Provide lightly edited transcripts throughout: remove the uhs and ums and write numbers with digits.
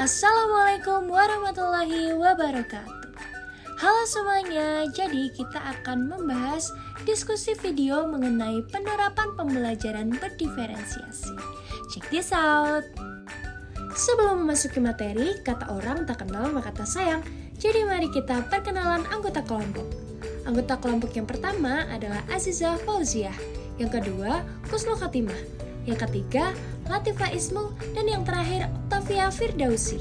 Assalamualaikum warahmatullahi wabarakatuh. Halo semuanya, jadi kita akan membahas diskusi video mengenai penerapan pembelajaran berdiferensiasi. Check this out. Sebelum memasuki materi, kata orang tak kenal maka tak sayang. Jadi mari kita perkenalan anggota kelompok. Anggota kelompok yang pertama adalah Azizah Fauziah, yang kedua Kusnul Khatimah, yang ketiga Latifah Ismu, dan yang terakhir Octavia Firdausi.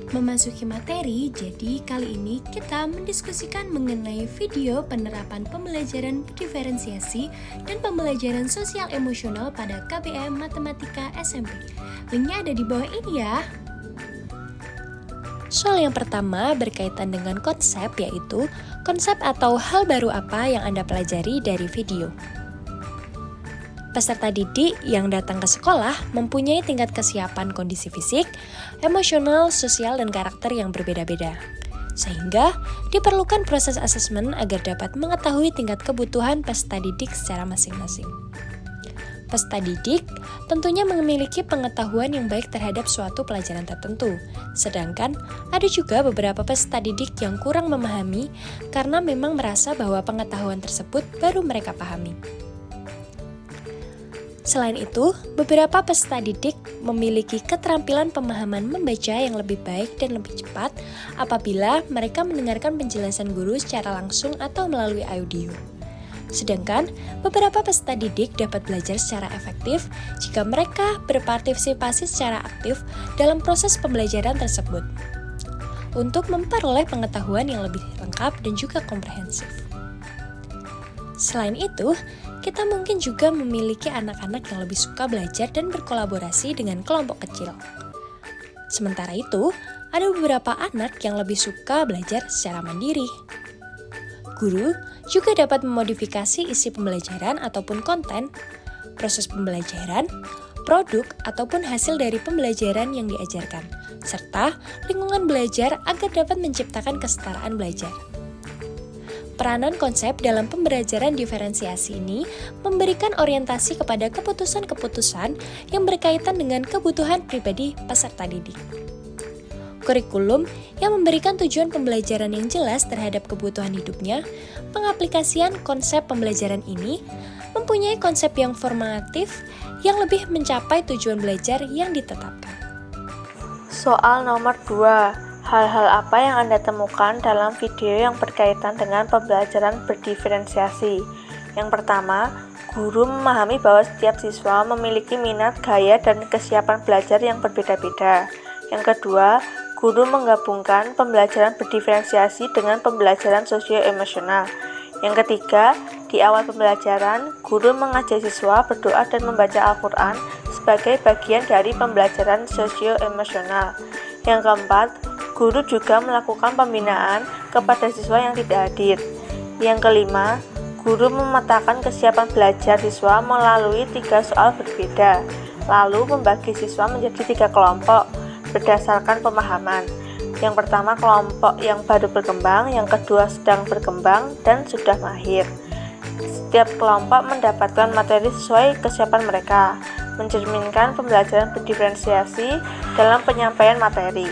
Memasuki materi, jadi kali ini kita mendiskusikan mengenai video penerapan pembelajaran diferensiasi dan pembelajaran sosial emosional pada KBM Matematika SMP. Linknya ada di bawah ini ya. Soal yang pertama berkaitan dengan konsep, yaitu konsep atau hal baru apa yang Anda pelajari dari video. Peserta didik yang datang ke sekolah mempunyai tingkat kesiapan kondisi fisik, emosional, sosial, dan karakter yang berbeda-beda. Sehingga diperlukan proses asesmen agar dapat mengetahui tingkat kebutuhan peserta didik secara masing-masing. Peserta didik tentunya memiliki pengetahuan yang baik terhadap suatu pelajaran tertentu, sedangkan ada juga beberapa peserta didik yang kurang memahami karena memang merasa bahwa pengetahuan tersebut baru mereka pahami. Selain itu, beberapa peserta didik memiliki keterampilan pemahaman membaca yang lebih baik dan lebih cepat apabila mereka mendengarkan penjelasan guru secara langsung atau melalui audio. Sedangkan, beberapa peserta didik dapat belajar secara efektif jika mereka berpartisipasi secara aktif dalam proses pembelajaran tersebut, untuk memperoleh pengetahuan yang lebih lengkap dan juga komprehensif. Selain itu, kita mungkin juga memiliki anak-anak yang lebih suka belajar dan berkolaborasi dengan kelompok kecil. Sementara itu, ada beberapa anak yang lebih suka belajar secara mandiri. Guru juga dapat memodifikasi isi pembelajaran ataupun konten, proses pembelajaran, produk ataupun hasil dari pembelajaran yang diajarkan, serta lingkungan belajar agar dapat menciptakan kesetaraan belajar. Peranan konsep dalam pembelajaran diferensiasi ini memberikan orientasi kepada keputusan-keputusan yang berkaitan dengan kebutuhan pribadi peserta didik. Kurikulum yang memberikan tujuan pembelajaran yang jelas terhadap kebutuhan hidupnya, pengaplikasian konsep pembelajaran ini mempunyai konsep yang formatif yang lebih mencapai tujuan belajar yang ditetapkan. Soal nomor 2. Hal-hal apa yang Anda temukan dalam video yang berkaitan dengan pembelajaran berdiferensiasi? Yang pertama, guru memahami bahwa setiap siswa memiliki minat, gaya, dan kesiapan belajar yang berbeda-beda. Yang kedua, guru menggabungkan pembelajaran berdiferensiasi dengan pembelajaran sosio-emosional. Yang ketiga, di awal pembelajaran, guru mengajak siswa berdoa dan membaca Al-Quran sebagai bagian dari pembelajaran sosio-emosional. Yang keempat, guru juga melakukan pembinaan kepada siswa yang tidak hadir. Yang kelima, guru memetakan kesiapan belajar siswa melalui 3 soal berbeda, lalu membagi siswa menjadi 3 kelompok berdasarkan pemahaman. Yang pertama kelompok yang baru berkembang, yang kedua sedang berkembang, dan sudah mahir. Setiap kelompok mendapatkan materi sesuai kesiapan mereka, mencerminkan pembelajaran berdiferensiasi dalam penyampaian materi.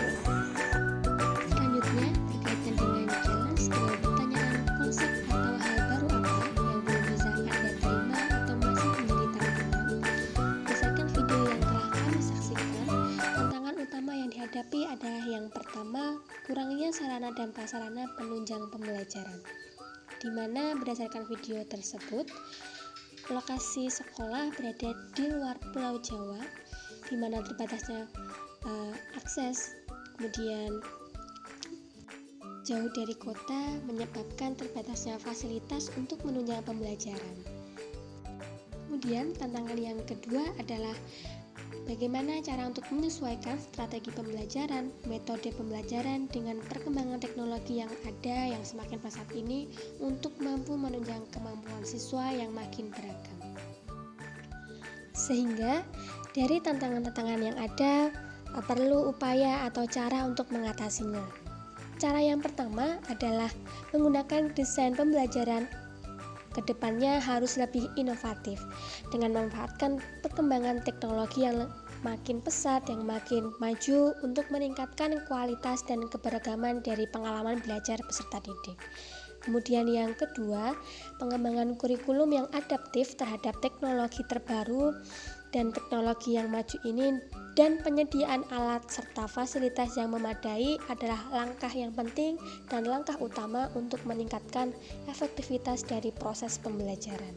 Selanjutnya, berkaitan dengan challenge dengan pertanyaan konsep atau hal baru apa yang belum bisa Anda terima atau masih menjadi tantangan. Berdasarkan video yang telah kami saksikan, tantangan utama yang dihadapi adalah yang pertama, kurangnya sarana dan prasarana penunjang pembelajaran, di mana berdasarkan video tersebut, lokasi sekolah berada di luar Pulau Jawa, di mana terbatasnya akses, kemudian jauh dari kota menyebabkan terbatasnya fasilitas untuk menunjang pembelajaran. Kemudian tantangan yang kedua adalah bagaimana cara untuk menyesuaikan strategi pembelajaran, metode pembelajaran dengan perkembangan teknologi yang ada yang semakin pesat ini untuk mampu menunjang kemampuan siswa yang makin beragam. Sehingga dari tantangan-tantangan yang ada perlu upaya atau cara untuk mengatasinya. Cara yang pertama adalah menggunakan desain pembelajaran kedepannya harus lebih inovatif dengan memanfaatkan perkembangan teknologi yang makin pesat, yang makin maju untuk meningkatkan kualitas dan keberagaman dari pengalaman belajar peserta didik. Kemudian yang kedua, pengembangan kurikulum yang adaptif terhadap teknologi terbaru dan teknologi yang maju ini, dan penyediaan alat serta fasilitas yang memadai adalah langkah yang penting dan langkah utama untuk meningkatkan efektivitas dari proses pembelajaran.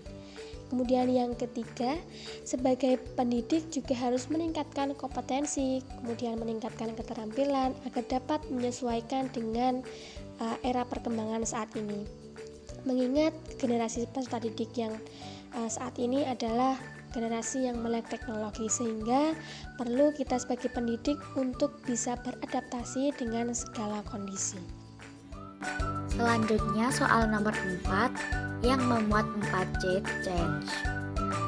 Kemudian yang ketiga, sebagai pendidik juga harus meningkatkan kompetensi, kemudian meningkatkan keterampilan agar dapat menyesuaikan dengan era perkembangan saat ini. Mengingat generasi peserta didik yang saat ini adalah generasi yang melek teknologi, sehingga perlu kita sebagai pendidik untuk bisa beradaptasi dengan segala kondisi. Selanjutnya soal nomor 4 yang memuat 4C change.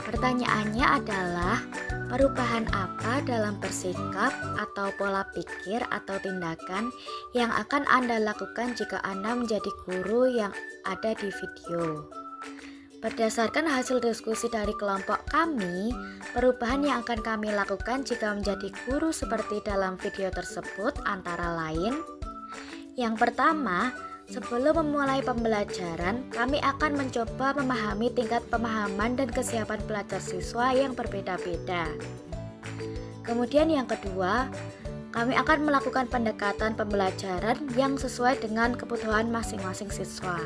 Pertanyaannya adalah perubahan apa dalam bersikap atau pola pikir atau tindakan yang akan Anda lakukan jika Anda menjadi guru yang ada di video. Berdasarkan hasil diskusi dari kelompok kami, perubahan yang akan kami lakukan jika menjadi guru seperti dalam video tersebut antara lain: yang pertama, sebelum memulai pembelajaran, kami akan mencoba memahami tingkat pemahaman dan kesiapan belajar siswa yang berbeda-beda. Kemudian yang kedua, kami akan melakukan pendekatan pembelajaran yang sesuai dengan kebutuhan masing-masing siswa.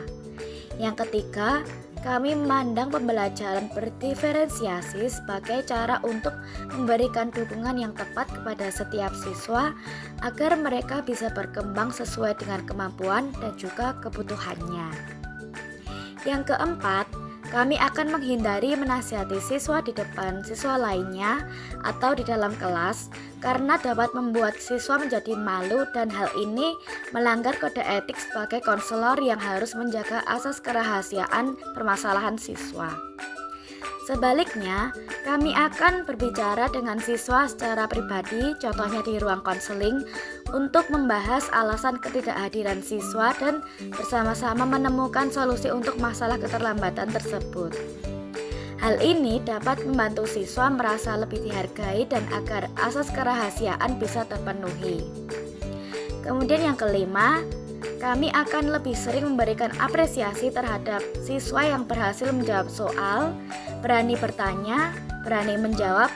Yang ketiga, kami memandang pembelajaran berdiferensiasi sebagai cara untuk memberikan dukungan yang tepat kepada setiap siswa agar mereka bisa berkembang sesuai dengan kemampuan dan juga kebutuhannya. Yang keempat, kami akan menghindari menasihati siswa di depan siswa lainnya atau di dalam kelas karena dapat membuat siswa menjadi malu, dan hal ini melanggar kode etik sebagai konselor yang harus menjaga asas kerahasiaan permasalahan siswa. Sebaliknya, kami akan berbicara dengan siswa secara pribadi, contohnya di ruang konseling, untuk membahas alasan ketidakhadiran siswa dan bersama-sama menemukan solusi untuk masalah keterlambatan tersebut. Hal ini dapat membantu siswa merasa lebih dihargai dan agar asas kerahasiaan bisa terpenuhi. Kemudian yang kelima, kami akan lebih sering memberikan apresiasi terhadap siswa yang berhasil menjawab soal, berani bertanya, berani menjawab,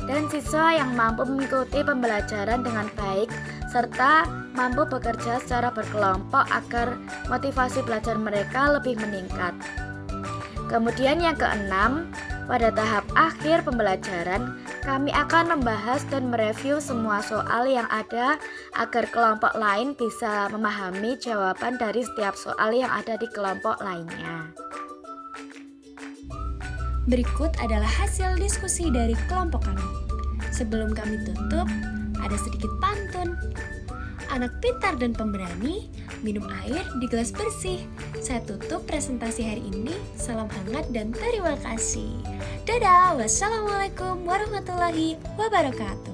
dan siswa yang mampu mengikuti pembelajaran dengan baik serta mampu bekerja secara berkelompok agar motivasi belajar mereka lebih meningkat. Kemudian yang keenam, pada tahap akhir pembelajaran, kami akan membahas dan mereview semua soal yang ada agar kelompok lain bisa memahami jawaban dari setiap soal yang ada di kelompok lainnya. Berikut adalah hasil diskusi dari kelompok kami. Sebelum kami tutup, ada sedikit pantun. Anak pintar dan pemberani, minum air di gelas bersih. Saya tutup presentasi hari ini. Salam hangat dan terima kasih. Dadah, wassalamualaikum warahmatullahi wabarakatuh.